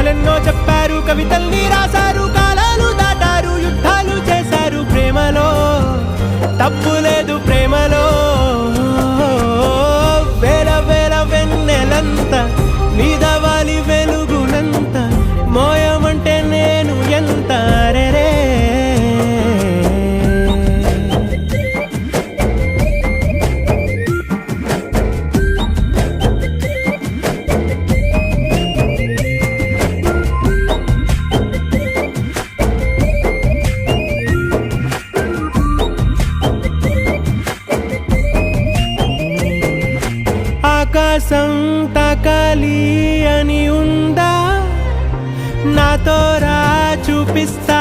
కథలెన్నో చెప్పారు, కవితల్ని రాశారు, కాలాలు దాటారు, యుద్ధాలు చేశారు. ప్రేమలో తప్పు లేదు, ప్రేమలో వేల వేల వెన్నెలంత నీదవాలి వెలుగునంత, మోయమంటే నేను ఎంత రే. ఆకాశం తాకాలి అని ఉందా, నాతో రా చూపిస్తా